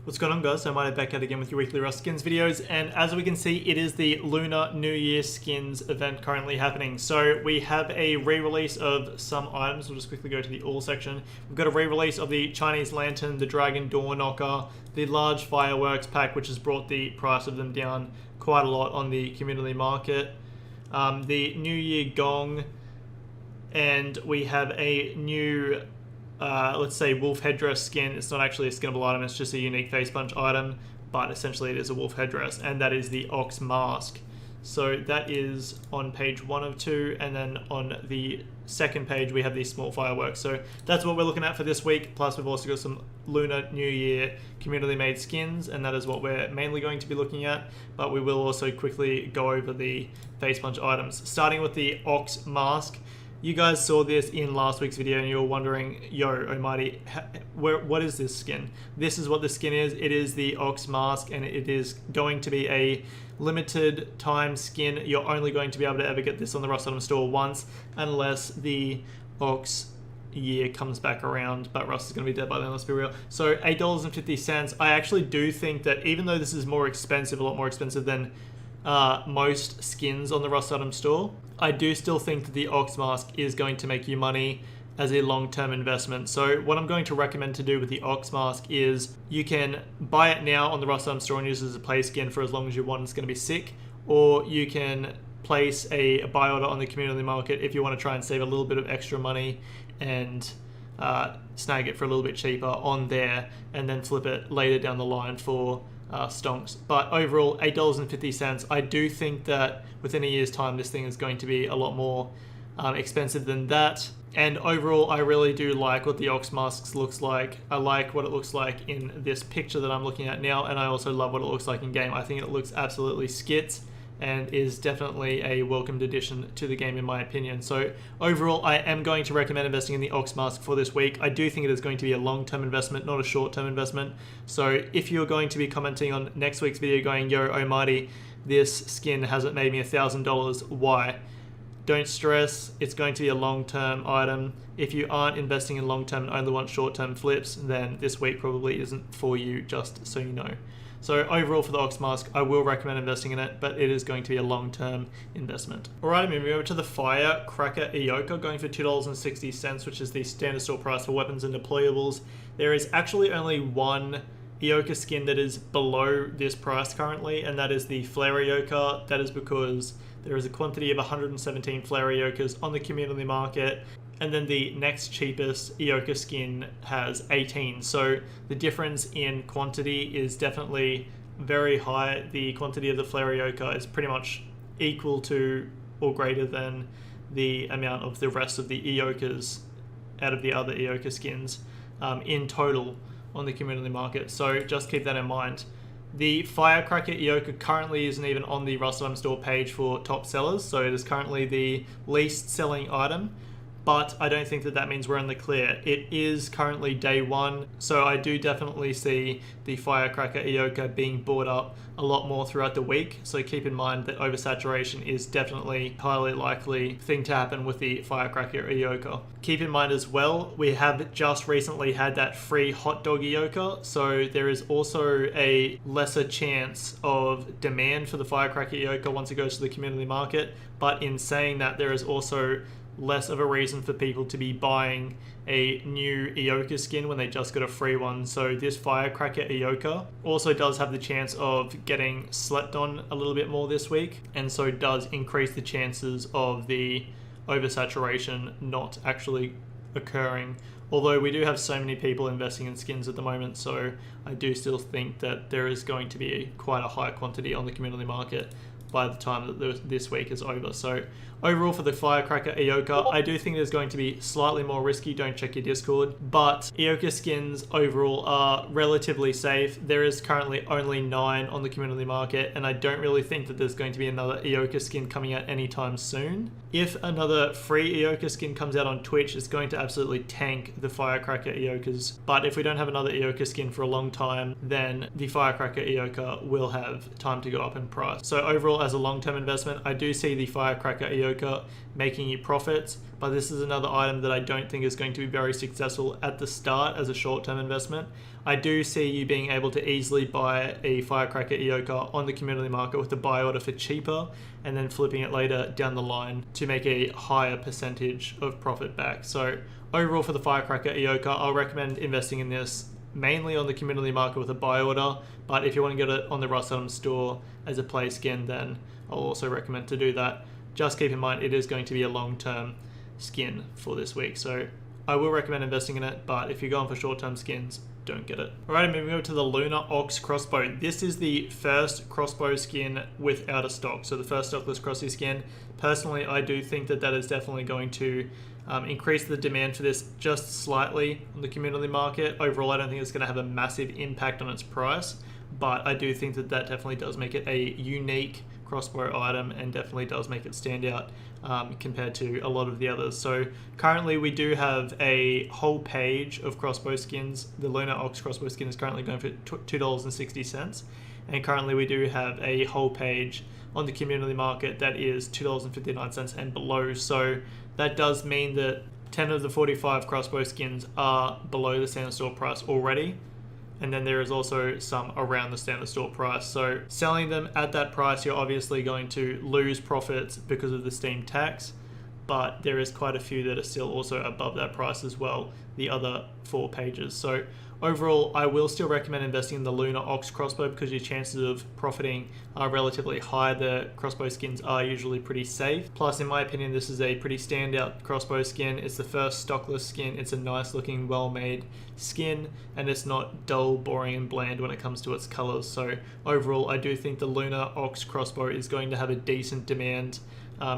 What's going on, guys? So I'm back out again with your weekly Rust skins videos, and as we can see, it is the Lunar New Year skins event currently happening. So we have a re-release of some items. We'll just quickly go to the all section. We've got a re-release of the Chinese Lantern, the Dragon Door Knocker, the large fireworks pack, which has brought the price of them down quite a lot on the community market. The New Year Gong, and we have a new let's say wolf headdress skin. It's not actually a skinnable item, it's just a unique face punch item, but essentially it is a wolf headdress, and that is the Ox mask. So that is on page 1 of 2, and then on the second page we have these small fireworks. So that's what we're looking at for this week, plus we've also got some Lunar New Year community made skins, and that is what we're mainly going to be looking at, but we will also quickly go over the face punch items, starting with the Ox mask. You guys saw this in last week's video and you were wondering, yo, Almighty, what is this skin? This is what the skin is. It is the Ox mask, and it is going to be a limited time skin. You're only going to be able to ever get this on the Rust Item store once, unless the Ox year comes back around, but Rust is going to be dead by then, let's be real. So $8.50. I actually do think that even though this is more expensive, a lot more expensive than most skins on the Rust Item store, I do still think that the Ox mask is going to make you money as a long-term investment. So what I'm going to recommend to do with the Ox mask is you can buy it now on the Rust Item store and use it as a play skin for as long as you want. It's going to be sick. Or you can place a buy order on the community market if you want to try and save a little bit of extra money and snag it for a little bit cheaper on there, and then flip it later down the line for stonks. But overall, $8.50. I do think that within a year's time this thing is going to be a lot more expensive than that. And overall, I really do like what the Ox mask looks like. I like what it looks like in this picture that I'm looking at now, and I also love what it looks like in game. I think it looks absolutely skits and is definitely a welcomed addition to the game in my opinion. So overall, I am going to recommend investing in the Ox mask for this week. I do think it is going to be a long-term investment, not a short-term investment. So if you're going to be commenting on next week's video going, yo, Almighty, this skin hasn't made me $1,000, why? Don't stress, it's going to be a long-term item. If you aren't investing in long-term and only want short-term flips, then this week probably isn't for you, just so you know. So overall for the Ox mask, I will recommend investing in it, but it is going to be a long-term investment. Alright, moving over to the Firecracker Ioka, going for $2.60, which is the standard store price for weapons and deployables. There is actually only one Ioka skin that is below this price currently, and that is the Flare Ioka. That is because there is a quantity of 117 Flare Iokas on the community market, and then the next cheapest Ioka skin has 18. So the difference in quantity is definitely very high. The quantity of the Flare Ioka is pretty much equal to or greater than the amount of the rest of the Iokas out of the other Ioka skins in total on the community market. So just keep that in mind. The Firecracker Ioka currently isn't even on the Rust Item store page for top sellers, so it is currently the least selling item. But I don't think that that means we're in the clear. It is currently day 1, so I do definitely see the Firecracker Ioka being bought up a lot more throughout the week. So keep in mind that oversaturation is definitely a highly likely thing to happen with the Firecracker Ioka. Keep in mind as well, we have just recently had that free hot dog Ioka, so there is also a lesser chance of demand for the Firecracker Ioka once it goes to the community market. But in saying that, there is also less of a reason for people to be buying a new Ioka skin when they just got a free one. So this Firecracker Ioka also does have the chance of getting slept on a little bit more this week, and so does increase the chances of the oversaturation not actually occurring. Although we do have so many people investing in skins at the moment, so I do still think that there is going to be quite a high quantity on the community market by the time that this week is over. So overall for the Firecracker Ioka, I do think it is going to be slightly more risky. Don't check your Discord, but Ioka skins overall are relatively safe. There is currently only 9 on the community market, and I don't really think that there's going to be another Ioka skin coming out anytime soon. If another free Ioka skin comes out on Twitch, it's going to absolutely tank the Firecracker Iokas. But if we don't have another Ioka skin for a long time, then the Firecracker Ioka will have time to go up in price. So overall, as a long-term investment, I do see the Firecracker Ioka Ioka making you profits, but this is another item that I don't think is going to be very successful at the start as a short-term investment. I do see you being able to easily buy a Firecracker Ioka on the community market with a buy order for cheaper and then flipping it later down the line to make a higher percentage of profit back. So overall for the Firecracker Ioka, I'll recommend investing in this mainly on the community market with a buy order, but if you want to get it on the Rust Item store as a play skin, then I'll also recommend to do that. Just keep in mind it is going to be a long-term skin for this week, so I will recommend investing in it, but if you're going for short-term skins, don't get it. Alright, moving over to the Lunar Ox Crossbow. This is the first crossbow skin without a stock, so the first stockless crossy skin. Personally, I do think that that is definitely going to increase the demand for this just slightly on the community market. Overall, I don't think it's going to have a massive impact on its price, but I do think that that definitely does make it a unique crossbow item and definitely does make it stand out compared to a lot of the others. So currently we do have a whole page of crossbow skins. The Lunar Ox Crossbow skin is currently going for $2.60, and currently we do have a whole page on the community market that is $2.59 and below. So that does mean that 10 of the 45 crossbow skins are below the standard store price already, and then there is also some around the standard store price. So selling them at that price, you're obviously going to lose profits because of the Steam tax, but there is quite a few that are still also above that price as well, the other 4 pages. So overall, I will still recommend investing in the Lunar Ox Crossbow because your chances of profiting are relatively high. The crossbow skins are usually pretty safe. Plus, in my opinion, this is a pretty standout crossbow skin. It's the first stockless skin. It's a nice looking, well-made skin, and it's not dull, boring, and bland when it comes to its colors. So overall, I do think the Lunar Ox Crossbow is going to have a decent demand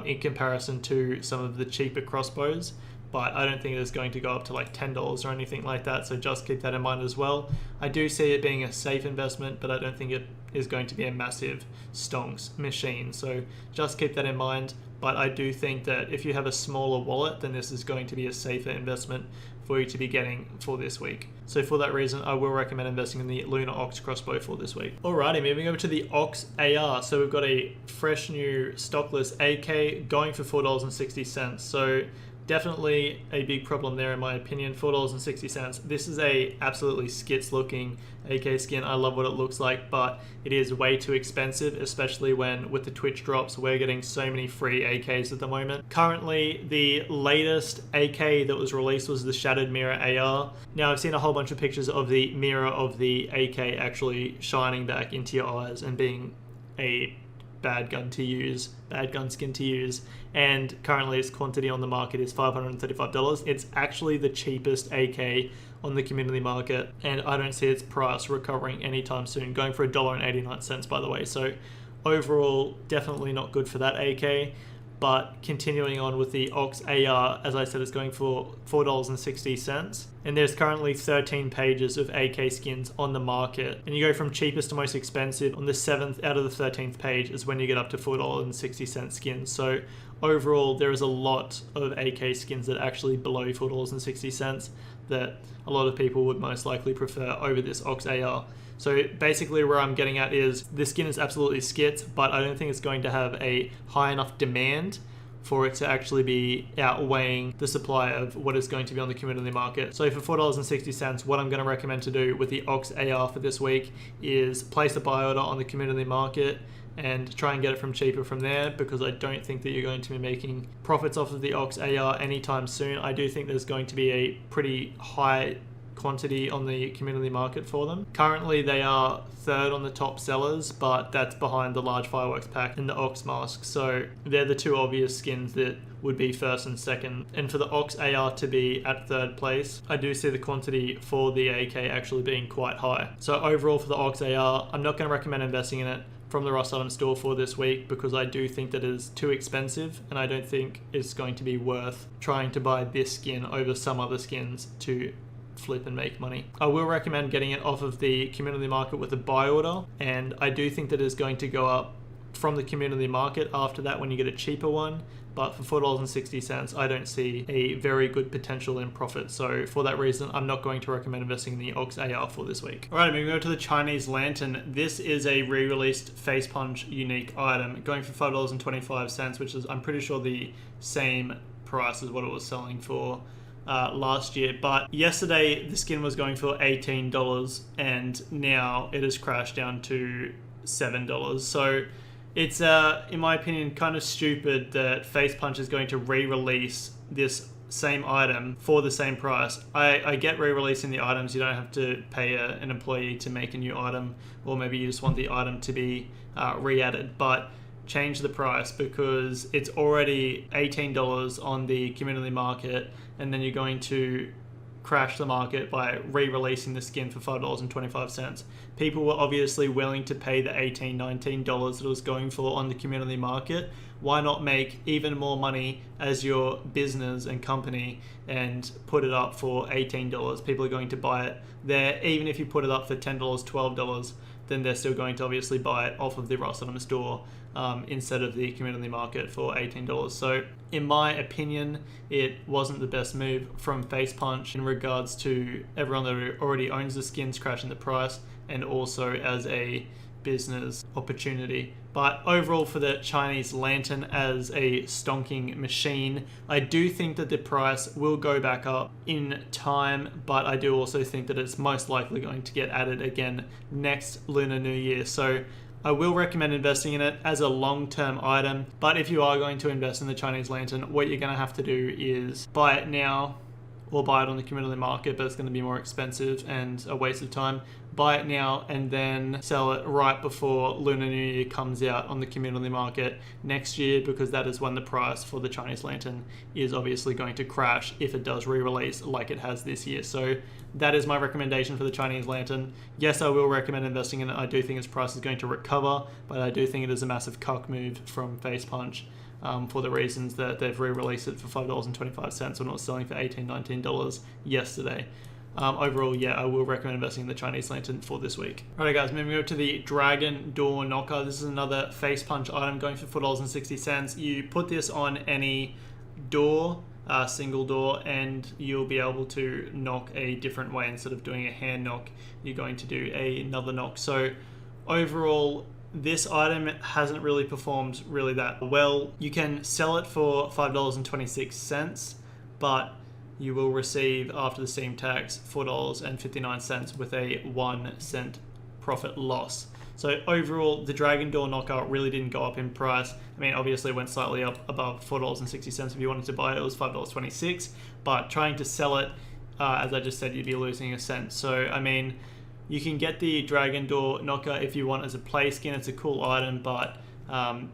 in comparison to some of the cheaper crossbows, but I don't think it's going to go up to like $10 or anything like that, so just keep that in mind as well. I do see it being a safe investment, but I don't think it is going to be a massive stonks machine, so just keep that in mind. But I do think that if you have a smaller wallet, then this is going to be a safer investment for you to be getting for this week. So for that reason, I will recommend investing in the Lunar Ox Crossbow for this week. Alrighty, moving over to the Ox AR. So we've got a fresh new stockless AK going for $4.60. So definitely a big problem there in my opinion. $4.60. This is a absolutely skits looking AK skin. I love what it looks like, but it is way too expensive, especially when with the Twitch drops we're getting so many free AKs at the moment. Currently the latest AK that was released was the Shattered Mirror AR. Now I've seen a whole bunch of pictures of the mirror of the AK actually shining back into your eyes and being a bad gun skin to use, and currently its quantity on the market is $535. It's actually the cheapest AK on the community market, and I don't see its price recovering anytime soon, going for $1.89 by the way. So overall, definitely not good for that AK. But continuing on with the Ox AR, as I said, it's going for $4.60. And there's currently 13 pages of AK skins on the market. And you go from cheapest to most expensive. On the 7th out of the 13th page is when you get up to $4.60 skins. So overall, there is a lot of AK skins that are actually below $4.60 that a lot of people would most likely prefer over this Ox AR. So basically where I'm getting at is the skin is absolutely skits, but I don't think it's going to have a high enough demand for it to actually be outweighing the supply of what is going to be on the community market. So for $4.60, what I'm going to recommend to do with the Ox AR for this week is place a buy order on the community market and try and get it from cheaper from there, because I don't think that you're going to be making profits off of the Ox AR anytime soon. I do think there's going to be a pretty high quantity on the community market for them. Currently they are 3rd on the top sellers, but that's behind the large fireworks pack and the Ox mask. So they're the 2 obvious skins that would be 1st and 2nd. And for the Ox AR to be at 3rd place, I do see the quantity for the AK actually being quite high. So overall for the Ox AR, I'm not going to recommend investing in it from the Rust Item store for this week, because I do think that it is too expensive and I don't think it's going to be worth trying to buy this skin over some other skins to flip and make money. I will recommend getting it off of the community market with a buy order, and I do think that it's going to go up from the community market after that when you get a cheaper one, but for $4.60, I don't see a very good potential in profit. So for that reason, I'm not going to recommend investing in the Ox AR for this week. All right, moving on to the Chinese Lantern. This is a re-released Face Punch unique item going for $5.25, which is, I'm pretty sure, the same price as what it was selling for last year. But yesterday the skin was going for $18 and now it has crashed down to $7. So it's in my opinion kind of stupid that Face Punch is going to re-release this same item for the same price. I get re-releasing the items. You don't have to pay an employee to make a new item, or maybe you just want the item to be re-added, but change the price because it's already $18 on the community market, and then you're going to crash the market by re-releasing the skin for $5.25. People were obviously willing to pay the $18, $19 that it was going for on the community market. Why not make even more money as your business and company and put it up for $18? People are going to buy it there. Even if you put it up for $10, $12, then they're still going to obviously buy it off of the Rotterdam store instead of the community market for $18. So in my opinion, it wasn't the best move from Face Punch in regards to everyone that already owns the skins crashing the price, and also as a business opportunity. But overall, for the Chinese Lantern as a stonking machine, I do think that the price will go back up in time, but I do also think that it's most likely going to get added again next Lunar New Year. So I will recommend investing in it as a long-term item, but if you are going to invest in the Chinese Lantern, what you're going to have to do is buy it now or buy it on the community market, but it's going to be more expensive and a waste of time. Buy it now and then sell it right before Lunar New Year comes out on the community market next year, because that is when the price for the Chinese Lantern is obviously going to crash if it does re-release like it has this year. So that is my recommendation for the Chinese Lantern. Yes, I will recommend investing in it. I do think its price is going to recover, but I do think it is a massive cuck move from Face Punch. For the reasons that they've re-released it for $5.25 when it was selling for $18, $19 yesterday. Overall, yeah, I will recommend investing in the Chinese Lantern for this week. Alright guys, moving over to the Dragon Door Knocker. This is another Face Punch item going for $4.60. You put this on any door, single door, and you'll be able to knock a different way. Instead of doing a hand knock, you're going to do another knock. So overall, this item hasn't really performed really that well. You can sell it for $5.26, but you will receive, after the Steam tax, $4.59 with a 1 cent profit loss. So overall, the Dragon Door Knocker really didn't go up in price. I mean, obviously it went slightly up above $4.60. If you wanted to buy it, it was $5.26, but trying to sell it, as I just said, you'd be losing a cent. So, I mean, you can get the Dragon Door Knocker if you want as a play skin. It's a cool item, but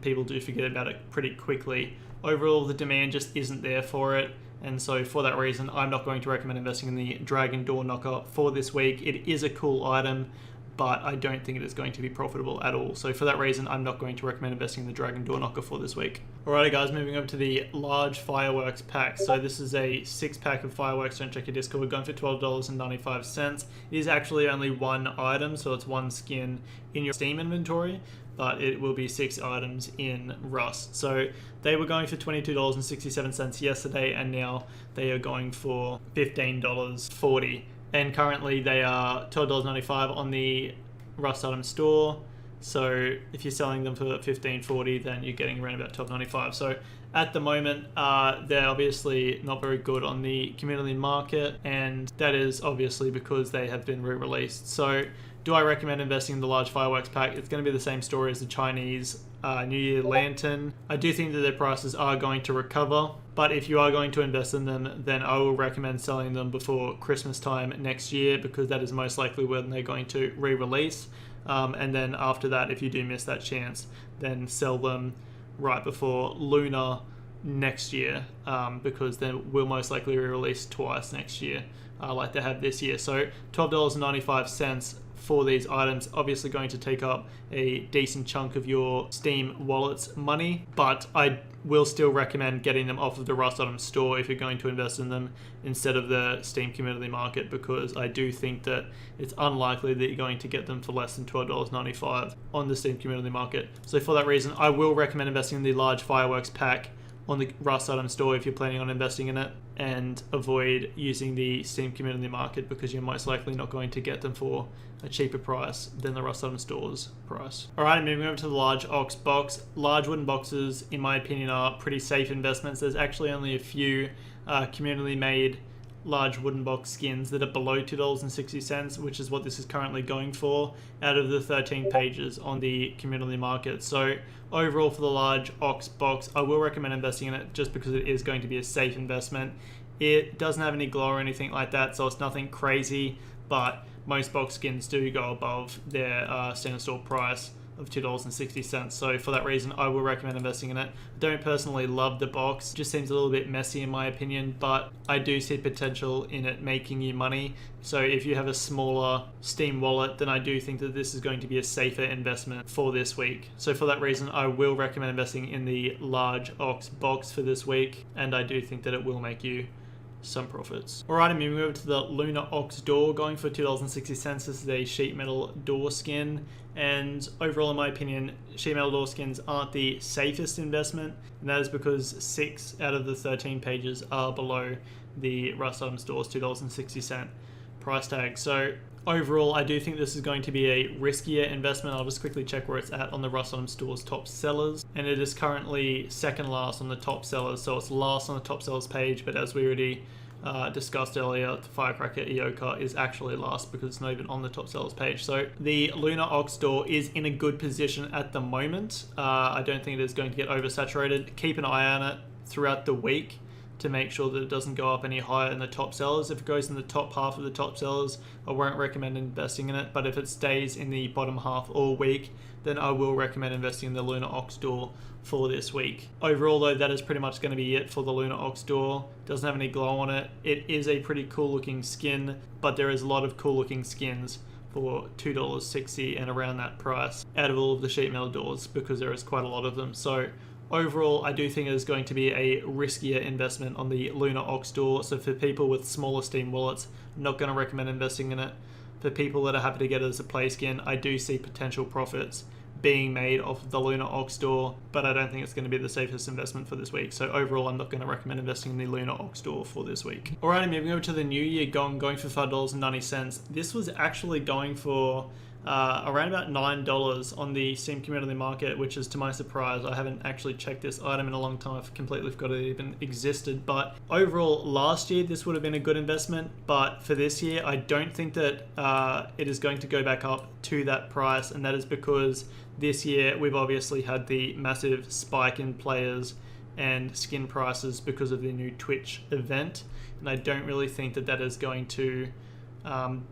people do forget about it pretty quickly. Overall, the demand just isn't there for it. And so for that reason, I'm not going to recommend investing in the Dragon Door Knocker for this week. It is a cool item, but I don't think it is going to be profitable at all. So for that reason, I'm not going to recommend investing in the Dragon Door Knocker for this week. Alrighty guys, moving over to the large fireworks pack. So this is a 6-pack of fireworks. Don't check your Discord. Going for $12.95. It is actually only one item, so it's one skin in your Steam inventory, but it will be 6 items in Rust. So they were going for $22.67 yesterday, and now they are going for $15.40. And currently they are $12.95 on the Rotterdam store. So if you're selling them for $15.40, then you're getting around about $12.95. So at the moment, they're obviously not very good on the community market, and that is obviously because they have been re-released. So do I recommend investing in the large fireworks pack? It's going to be the same story as the Chinese New Year Lantern. I do think that their prices are going to recover, but if you are going to invest in them, then I will recommend selling them before Christmas time next year, because that is most likely when they're going to re-release. And then after that, if you do miss that chance, then sell them right before Lunar next year, because they will most likely re-release twice next year, like they have this year. So $12.95 for these items, obviously going to take up a decent chunk of your Steam wallet's money, but I will still recommend getting them off of the Rotterdam store if you're going to invest in them instead of the Steam community market, because I do think that it's unlikely that you're going to get them for less than $12.95 on the Steam community market. So for that reason, I will recommend investing in the large fireworks pack on the Rust item store if you're planning on investing in it, and avoid using the Steam community market because you're most likely not going to get them for a cheaper price than the Rust item store's price. Alright, moving over to the Large Ox box. Large wooden boxes, in my opinion, are pretty safe investments. There's actually only a few community made large wooden box skins that are below $2.60, which is what this is currently going for out of the 13 pages on the community market. So overall for the Large Ox box, I will recommend investing in it just because it is going to be a safe investment. It doesn't have any glow or anything like that, so it's nothing crazy, but most box skins do go above their standard store price of $2.60. So for that reason, I will recommend investing in it. I don't personally love the box. It just seems a little bit messy in my opinion, but I do see potential in it making you money. So if you have a smaller Steam wallet, then I do think that this is going to be a safer investment for this week. So for that reason, I will recommend investing in the Large Ox box for this week, and I do think that it will make you some profits. Alright, I'm moving over to the Lunar Ox Door, going for $2.60. This is a sheet metal door skin, and overall in my opinion, sheet metal door skins aren't the safest investment, and that is because 6 out of the 13 pages are below the Rust item store's $2.60 price tag. So overall, I do think this is going to be a riskier investment. I'll just quickly check where it's at on the Rust item store's top sellers, and it is currently second last on the top sellers, so it's last on the top sellers page, but as we already discussed earlier, the Firecracker Ioka is actually last because it's not even on the top sellers page. So the Lunar Ox Door is in a good position at the moment. I don't think it is going to get oversaturated. Keep an eye on it throughout the week to make sure that it doesn't go up any higher in the top sellers. If it goes in the top half of the top sellers, I won't recommend investing in it, but if it stays in the bottom half all week, then I will recommend investing in the Lunar Ox Door for this week. Overall though, that is pretty much going to be it for the Lunar Ox Door. Doesn't have any glow on it. It is a pretty cool looking skin, but there is a lot of cool looking skins for $2.60 and around that price out of all of the sheet metal doors because there is quite a lot of them. So overall, I do think it is going to be a riskier investment on the Lunar Ox Door. So for people with smaller Steam wallets, I'm not going to recommend investing in it. For people that are happy to get it as a play skin, I do see potential profits being made off of the Lunar Ox Door, but I don't think it's going to be the safest investment for this week. So overall, I'm not going to recommend investing in the Lunar Ox Door for this week. Alright, moving over to the New Year Gong, going for $5.90. This was actually going for around about $9 on the Steam community market, which is to my surprise. I haven't actually checked this item in a long time. I've completely forgot it even existed. But overall, last year this would have been a good investment, but for this year I don't think that it is going to go back up to that price, and that is because this year we've obviously had the massive spike in players and skin prices because of the new Twitch event, and I don't really think that that is going to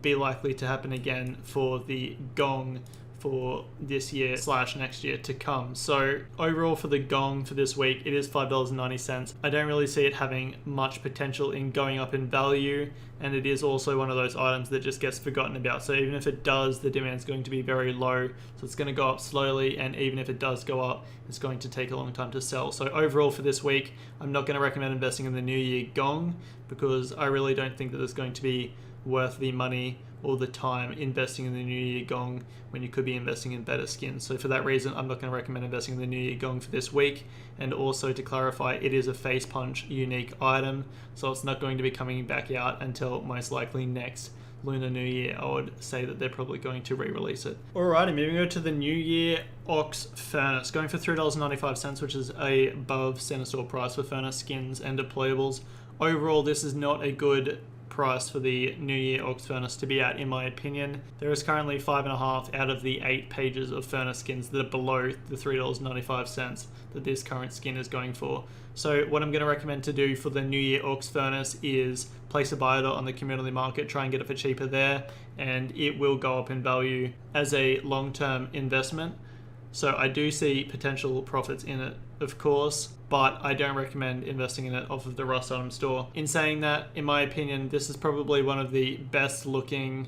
be likely to happen again for the Gong for this year / next year to come. So overall for the Gong for this week, it is $5.90. I don't really see it having much potential in going up in value, and it is also one of those items that just gets forgotten about. So even if it does, the demand's going to be very low, so it's going to go up slowly, and even if it does go up, it's going to take a long time to sell. So overall for this week, I'm not going to recommend investing in the New Year Gong because I really don't think that it's going to be worth the money or the time investing in the New Year Gong when you could be investing in better skins. So for that reason, I'm not going to recommend investing in the New Year Gong for this week. And also to clarify, it is a face punch unique item, so it's not going to be coming back out until most likely next Lunar New Year. I would say that they're probably going to re-release it. Alrighty, moving over to the New Year Ox Furnace, going for $3.95, which is above center store price for furnace skins and deployables. Overall, this is not a good price for the New Year Ox Furnace to be at, in my opinion. There is currently 5.5 out of the 8 pages of furnace skins that are below the $3.95 that this current skin is going for. So what I'm going to recommend to do for the New Year Ox Furnace is place a buy order on the community market, try and get it for cheaper there, and it will go up in value as a long-term investment. So I do see potential profits in it, of course, but I don't recommend investing in it off of the Rust item store. In saying that, in my opinion, this is probably one of the best looking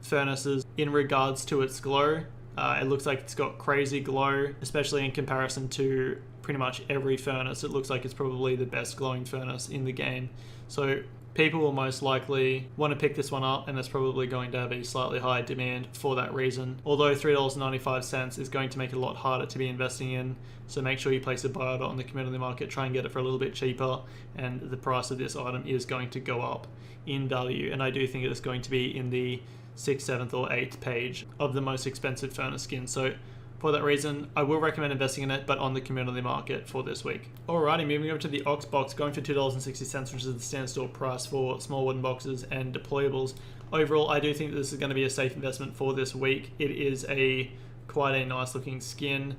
furnaces in regards to its glow. It looks like it's got crazy glow, especially in comparison to pretty much every furnace. It looks like it's probably the best glowing furnace in the game. So people will most likely want to pick this one up, and it's probably going to have a slightly higher demand for that reason. Although $3.95 is going to make it a lot harder to be investing in, so make sure you place a buy order on the community market, try and get it for a little bit cheaper, and the price of this item is going to go up in value, and I do think it is going to be in the 6th, 7th or 8th page of the most expensive furnace skins. So for that reason, I will recommend investing in it, but on the community market for this week. Alrighty, moving over to the Ox box, going for $2.60, which is the standard store price for small wooden boxes and deployables. Overall, I do think this is going to be a safe investment for this week. It is quite a nice looking skin,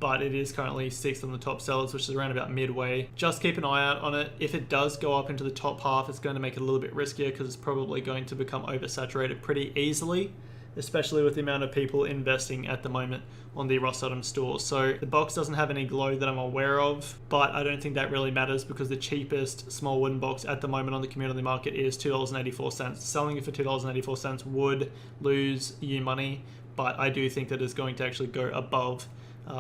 but it is currently 6th on the top sellers, which is around about midway. Just keep an eye out on it. If it does go up into the top half, it's going to make it a little bit riskier because it's probably going to become oversaturated pretty easily, especially with the amount of people investing at the moment on the Rust Item Store. So the box doesn't have any glow that I'm aware of, but I don't think that really matters because the cheapest small wooden box at the moment on the community market is $2.84. Selling it for $2.84 would lose you money, but I do think that it's going to actually go above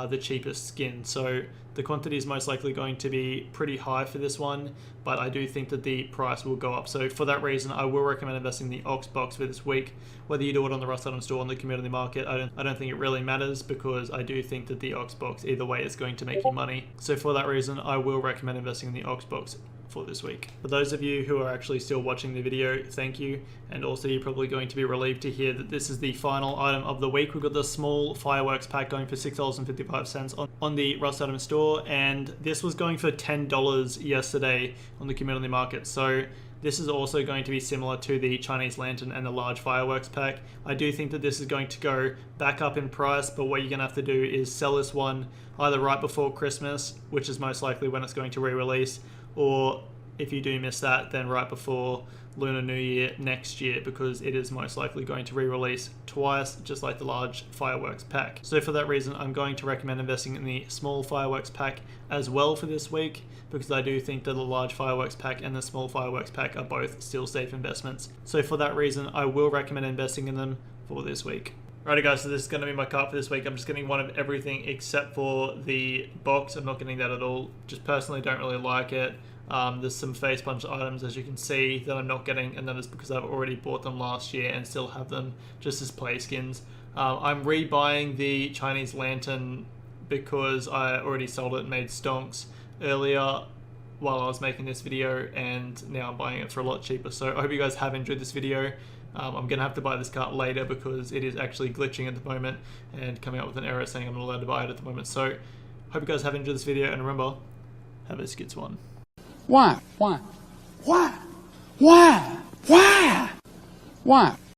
the cheapest skin. So the quantity is most likely going to be pretty high for this one, but I do think that the price will go up. So for that reason, I will recommend investing in the Ox box for this week. Whether you do it on the Rust Item Store or on the community market, I don't think it really matters because I do think that the Ox box either way is going to make you money. So for that reason, I will recommend investing in the Ox box for this week. For those of you who are actually still watching the video, thank you. And also you're probably going to be relieved to hear that this is the final item of the week. We've got the small fireworks pack going for $6.55 on the Rust Item Store, and this was going for $10 yesterday on the community market. So this is also going to be similar to the Chinese lantern and the large fireworks pack. I do think that this is going to go back up in price, but what you're gonna have to do is sell this one either right before Christmas, which is most likely when it's going to re-release, or if you do miss that, then right before Lunar New Year next year, because it is most likely going to re-release twice, just like the large fireworks pack. So for that reason, I'm going to recommend investing in the small fireworks pack as well for this week, because I do think that the large fireworks pack and the small fireworks pack are both still safe investments. So for that reason, I will recommend investing in them for this week. Alrighty guys, so this is going to be my cart for this week. I'm just getting one of everything except for the box. I'm not getting that at all. Just personally don't really like it. There's some face punch items, as you can see, that I'm not getting, and that is because I've already bought them last year and still have them just as play skins. I'm rebuying the Chinese lantern because I already sold it and made stonks earlier while I was making this video, and now I'm buying it for a lot cheaper. So I hope you guys have enjoyed this video. I'm gonna have to buy this cart later because it is actually glitching at the moment and coming up with an error saying I'm not allowed to buy it at the moment. So hope you guys have enjoyed this video, and remember, have a skits one. Why? Why? Why? Why? Why? Why?